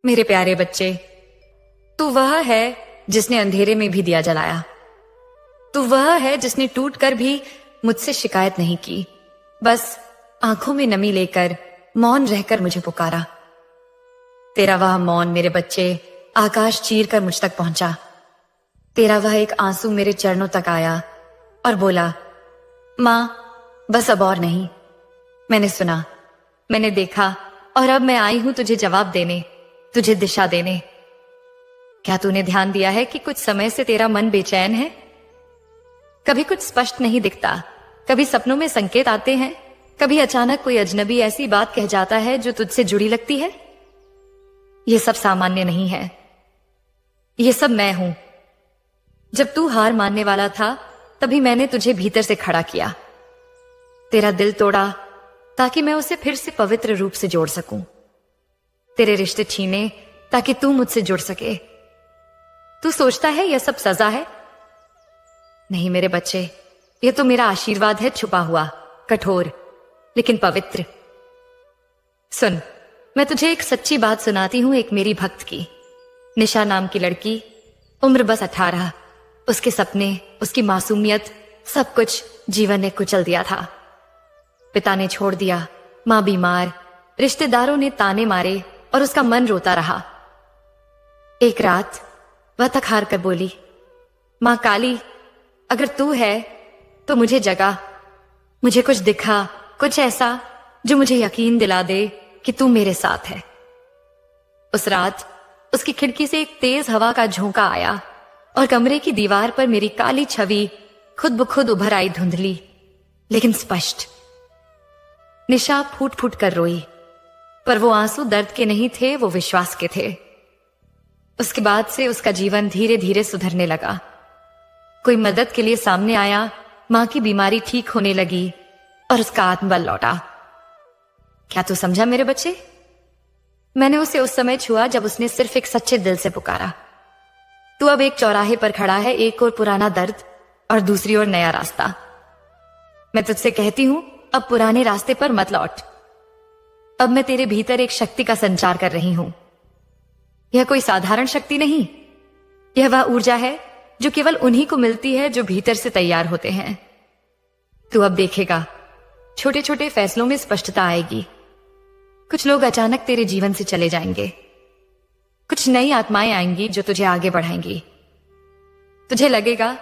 मेरे प्यारे बच्चे, तू वह है जिसने अंधेरे में भी दिया जलाया। तू वह है जिसने टूटकर भी मुझसे शिकायत नहीं की, बस आंखों में नमी लेकर मौन रहकर मुझे पुकारा। तेरा वह मौन मेरे बच्चे आकाश चीर कर मुझ तक पहुंचा। तेरा वह एक आंसू मेरे चरणों तक आया और बोला, मां, बस अब और नहीं। मैंने सुना, मैंने देखा, और अब मैं आई हूं तुझे जवाब देने, तुझे दिशा देने। क्या तूने ध्यान दिया है कि कुछ समय से तेरा मन बेचैन है? कभी कुछ स्पष्ट नहीं दिखता, कभी सपनों में संकेत आते हैं, कभी अचानक कोई अजनबी ऐसी बात कह जाता है जो तुझसे जुड़ी लगती है। यह सब सामान्य नहीं है, यह सब मैं हूं। जब तू हार मानने वाला था, तभी मैंने तुझे भीतर से खड़ा किया, तेरा दिल तोड़ा ताकि मैं उसे फिर से पवित्र रूप से जोड़ सकूं, तेरे रिश्ते छीने ताकि तू मुझसे जुड़ सके। तू सोचता है यह सब सजा है? नहीं मेरे बच्चे, यह तो मेरा आशीर्वाद है, छुपा हुआ, कठोर लेकिन पवित्र। सुन, मैं तुझे एक सच्ची बात सुनाती हूं, एक मेरी भक्त की। निशा नाम की लड़की, उम्र बस 18, उसके सपने, उसकी मासूमियत, सब कुछ जीवन ने कुचल दिया था। पिता ने छोड़ दिया, मां बीमार, रिश्तेदारों ने ताने मारे और उसका मन रोता रहा। एक रात वह थक हार कर बोली, मां काली, अगर तू है तो मुझे जगा, मुझे कुछ दिखा, कुछ ऐसा जो मुझे यकीन दिला दे कि तू मेरे साथ है। उस रात उसकी खिड़की से एक तेज हवा का झोंका आया और कमरे की दीवार पर मेरी काली छवि खुद ब खुद उभर आई, धुंधली लेकिन स्पष्ट। निशा फूट फूट कर रोई, पर वो आंसू दर्द के नहीं थे, वो विश्वास के थे। उसके बाद से उसका जीवन धीरे धीरे सुधरने लगा। कोई मदद के लिए सामने आया, मां की बीमारी ठीक होने लगी और उसका आत्मबल लौटा। क्या तू समझा मेरे बच्चे? मैंने उसे उस समय छुआ जब उसने सिर्फ एक सच्चे दिल से पुकारा। तू अब एक चौराहे पर खड़ा है, एक और पुराना दर्द और दूसरी ओर नया रास्ता। मैं तुझसे कहती हूं, अब पुराने रास्ते पर मत लौट। अब मैं तेरे भीतर एक शक्ति का संचार कर रही हूं। यह कोई साधारण शक्ति नहीं, यह वह ऊर्जा है जो केवल उन्हीं को मिलती है जो भीतर से तैयार होते हैं। तू अब देखेगा, छोटे छोटे फैसलों में स्पष्टता आएगी। कुछ लोग अचानक तेरे जीवन से चले जाएंगे, कुछ नई आत्माएं आएंगी जो तुझे आगे बढ़ाएंगी। तुझे लगेगा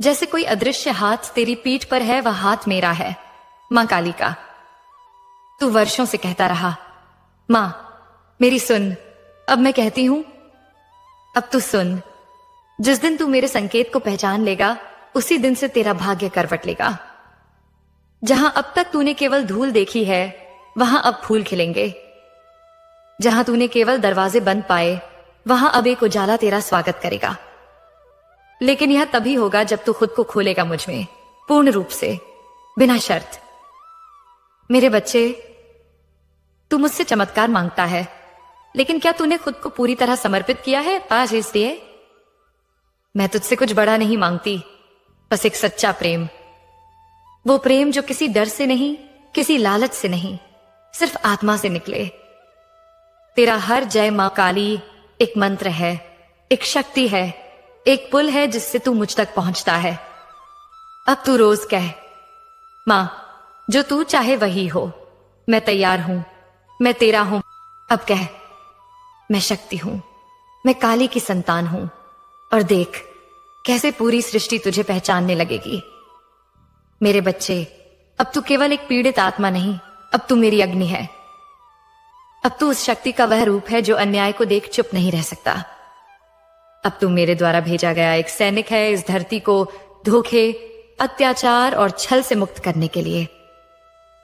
जैसे कोई अदृश्य हाथ तेरी पीठ पर है, वह हाथ मेरा है, मां काली का। तू वर्षों से कहता रहा, मां मेरी सुन। अब मैं कहती हूं, अब तू सुन। जिस दिन तू मेरे संकेत को पहचान लेगा, उसी दिन से तेरा भाग्य करवट लेगा। जहां अब तक तूने केवल धूल देखी है, वहां अब फूल खिलेंगे। जहां तूने केवल दरवाजे बंद पाए, वहां अब एक उजाला तेरा स्वागत करेगा। लेकिन यह तभी होगा जब तू खुद को खोलेगा मुझ में, पूर्ण रूप से, बिना शर्त। मेरे बच्चे, तू मुझसे चमत्कार मांगता है, लेकिन क्या तूने खुद को पूरी तरह समर्पित किया है आज इसलिए? मैं तुझसे कुछ बड़ा नहीं मांगती, बस एक सच्चा प्रेम। वो प्रेम जो किसी डर से नहीं, किसी लालच से नहीं, सिर्फ आत्मा से निकले। तेरा हर जय मां काली एक मंत्र है, एक शक्ति है, एक पुल है जिससे तू मुझ तक पहुंचता है। अब तू रोज कह, मां जो तू चाहे वही हो, मैं तैयार हूं, मैं तेरा हूं। अब कह, मैं शक्ति हूं, मैं काली की संतान हूं, और देख कैसे पूरी सृष्टि तुझे पहचानने लगेगी। मेरे बच्चे, अब तू केवल एक पीड़ित आत्मा नहीं, अब तू मेरी अग्नि है। अब तू उस शक्ति का वह रूप है जो अन्याय को देख चुप नहीं रह सकता। अब तू मेरे द्वारा भेजा गया एक सैनिक है इस धरती को धोखे, अत्याचार और छल से मुक्त करने के लिए।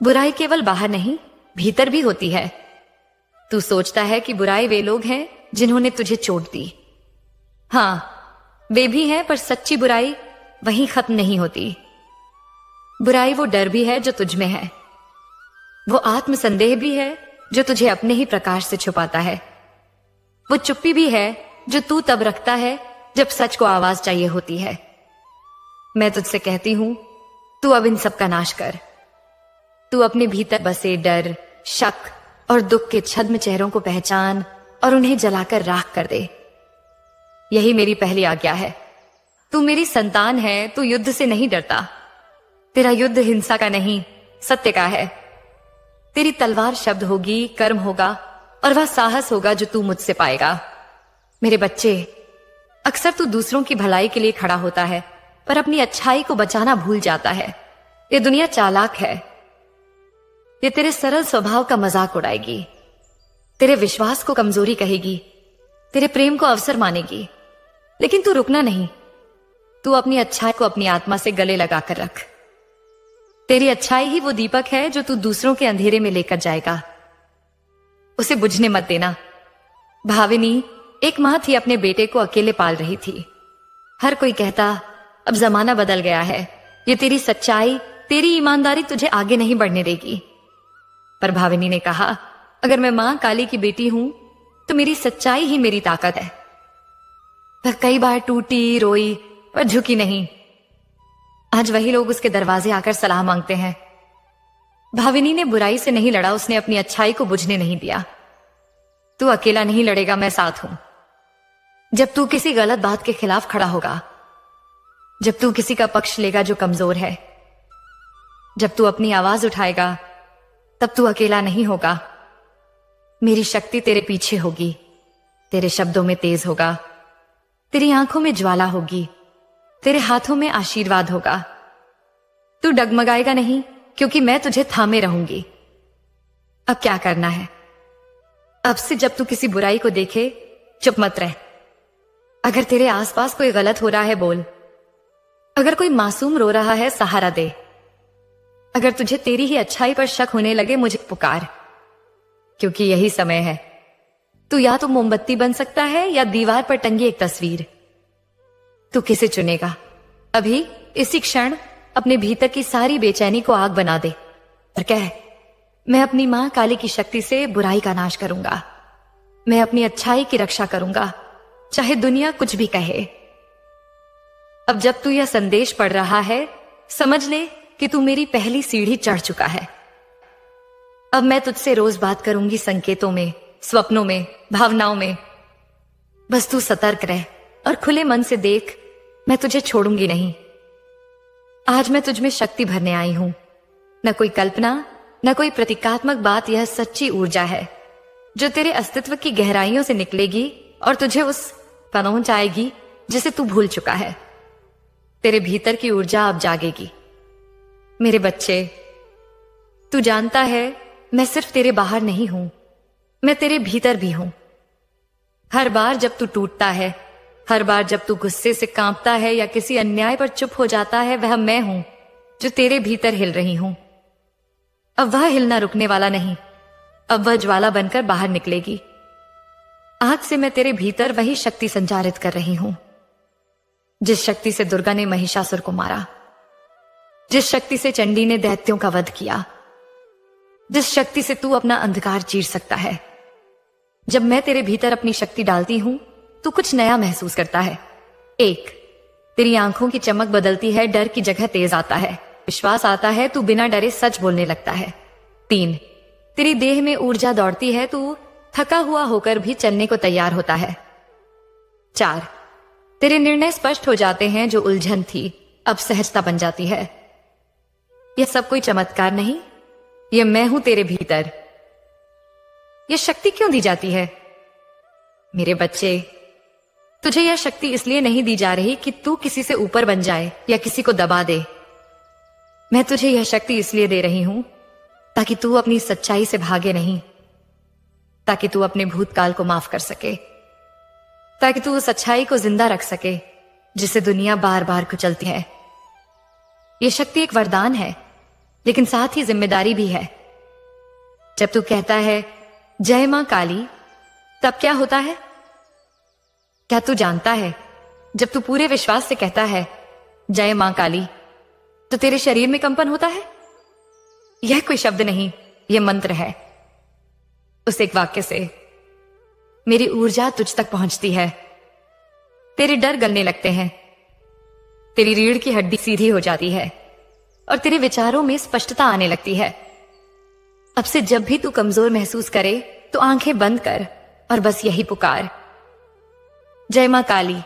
बुराई केवल बाहर नहीं, भीतर भी होती है। तू सोचता है कि बुराई वे लोग हैं जिन्होंने तुझे चोट दी। हां, वे भी हैं, पर सच्ची बुराई वहीं खत्म नहीं होती। बुराई वो डर भी है जो तुझ में है, वो आत्मसंदेह भी है जो तुझे अपने ही प्रकाश से छुपाता है, वो चुप्पी भी है जो तू तब रखता है जब सच को आवाज चाहिए होती है। मैं तुझसे कहती हूं, तू अब इन सब का नाश कर। तू अपने भीतर बसे डर, शक और दुख के छद्म चेहरों को पहचान और उन्हें जलाकर राख कर दे। यही मेरी पहली आज्ञा है। तू मेरी संतान है, तू युद्ध से नहीं डरता। तेरा युद्ध हिंसा का नहीं, सत्य का है। तेरी तलवार शब्द होगी, कर्म होगा, और वह साहस होगा जो तू मुझसे पाएगा। मेरे बच्चे, अक्सर तू दूसरों की भलाई के लिए खड़ा होता है, पर अपनी अच्छाई को बचाना भूल जाता है। ये दुनिया चालाक है। ये तेरे सरल स्वभाव का मजाक उड़ाएगी, तेरे विश्वास को कमजोरी कहेगी, तेरे प्रेम को अवसर मानेगी। लेकिन तू रुकना नहीं। तू अपनी अच्छाई को अपनी आत्मा से गले लगाकर रख। तेरी अच्छाई ही वो दीपक है जो तू दूसरों के अंधेरे में लेकर जाएगा। उसे बुझने मत देना। भाविनी एक मां थी, अपने बेटे को अकेले पाल रही थी। हर कोई कहता अब जमाना बदल गया है, ये तेरी सच्चाई, तेरी ईमानदारी तुझे आगे नहीं बढ़ने देगी। पर भाविनी ने कहा, अगर मैं मां काली की बेटी हूं तो मेरी सच्चाई ही मेरी ताकत है। वह कई बार टूटी, रोई, पर झुकी नहीं। आज वही लोग उसके दरवाजे आकर सलाह मांगते हैं। भाविनी ने बुराई से नहीं लड़ा, उसने अपनी अच्छाई को बुझने नहीं दिया। तू अकेला नहीं लड़ेगा, मैं साथ हूं। जब तू किसी गलत बात के खिलाफ खड़ा होगा, जब तू किसी का पक्ष लेगा जो कमजोर है, जब तू अपनी आवाज उठाएगा, तब तू अकेला नहीं होगा। मेरी शक्ति तेरे पीछे होगी, तेरे शब्दों में तेज होगा, तेरी आंखों में ज्वाला होगी, तेरे हाथों में आशीर्वाद होगा। तू डगमगाएगा नहीं, क्योंकि मैं तुझे थामे रहूंगी। अब क्या करना है? अब से जब तू किसी बुराई को देखे, चुप मत रह। अगर तेरे आसपास कोई गलत हो रहा है, बोल। अगर कोई मासूम रो रहा है, सहारा दे। अगर तुझे तेरी ही अच्छाई पर शक होने लगे, मुझे पुकार, क्योंकि यही समय है। तू या तो मोमबत्ती बन सकता है या दीवार पर टंगी एक तस्वीर। तू किसे चुनेगा? अभी इसी क्षण अपने भीतर की सारी बेचैनी को आग बना दे और कह, मैं अपनी मां काली की शक्ति से बुराई का नाश करूंगा। मैं अपनी अच्छाई की रक्षा करूंगा, चाहे दुनिया कुछ भी कहे। अब जब तू यह संदेश पढ़ रहा है, समझ ले कि तू मेरी पहली सीढ़ी चढ़ चुका है। अब मैं तुझसे रोज बात करूंगी, संकेतों में, स्वप्नों में, भावनाओं में। बस तू सतर्क रह और खुले मन से देख, मैं तुझे छोड़ूंगी नहीं। आज मैं तुझ में शक्ति भरने आई हूं। न कोई कल्पना, न कोई प्रतीकात्मक बात, यह सच्ची ऊर्जा है जो तेरे अस्तित्व की गहराइयों से निकलेगी और तुझे उस पहुंच आएगी जिसे तू भूल चुका है। तेरे भीतर की ऊर्जा अब जागेगी। मेरे बच्चे, तू जानता है मैं सिर्फ तेरे बाहर नहीं हूं, मैं तेरे भीतर भी हूं। हर बार जब तू टूटता है, हर बार जब तू गुस्से से कांपता है या किसी अन्याय पर चुप हो जाता है, वह मैं हूं जो तेरे भीतर हिल रही हूं। अब वह हिलना रुकने वाला नहीं, अब वह ज्वाला बनकर बाहर निकलेगी। आज से मैं तेरे भीतर वही शक्ति संचारित कर रही हूं, जिस शक्ति से दुर्गा ने महिषासुर को मारा, जिस शक्ति से चंडी ने दैत्यों का वध किया, जिस शक्ति से तू अपना अंधकार चीर सकता है। जब मैं तेरे भीतर अपनी शक्ति डालती हूं, तू कुछ नया महसूस करता है। 1, तेरी आंखों की चमक बदलती है, डर की जगह तेज आता है, विश्वास आता है, तू बिना डरे सच बोलने लगता है। 3, तेरी देह में ऊर्जा दौड़ती है, तू थका हुआ होकर भी चलने को तैयार होता है। 4, तेरे निर्णय स्पष्ट हो जाते हैं, जो उलझन थी अब सहजता बन जाती है। यह सब कोई चमत्कार नहीं, यह मैं हूं तेरे भीतर। यह शक्ति क्यों दी जाती है? मेरे बच्चे, तुझे यह शक्ति इसलिए नहीं दी जा रही कि तू किसी से ऊपर बन जाए या किसी को दबा दे। मैं तुझे यह शक्ति इसलिए दे रही हूं ताकि तू अपनी सच्चाई से भागे नहीं, ताकि तू अपने भूतकाल को माफ कर सके, ताकि तू उस अच्छाई को जिंदा रख सके जिसे दुनिया बार बार कुचलती है। यह शक्ति एक वरदान है, लेकिन साथ ही जिम्मेदारी भी है। जब तू कहता है जय मां काली, तब क्या होता है? क्या तू जानता है, जब तू पूरे विश्वास से कहता है जय मां काली, तो तेरे शरीर में कंपन होता है? यह कोई शब्द नहीं, यह मंत्र है। उस एक वाक्य से मेरी ऊर्जा तुझ तक पहुंचती है। तेरे डर गलने लगते हैं, तेरी रीढ़ की हड्डी सीधी हो जाती है और तेरे विचारों में स्पष्टता आने लगती है। अब से जब भी तू कमजोर महसूस करे तो आंखें बंद कर और बस यही पुकार, जय मां काली।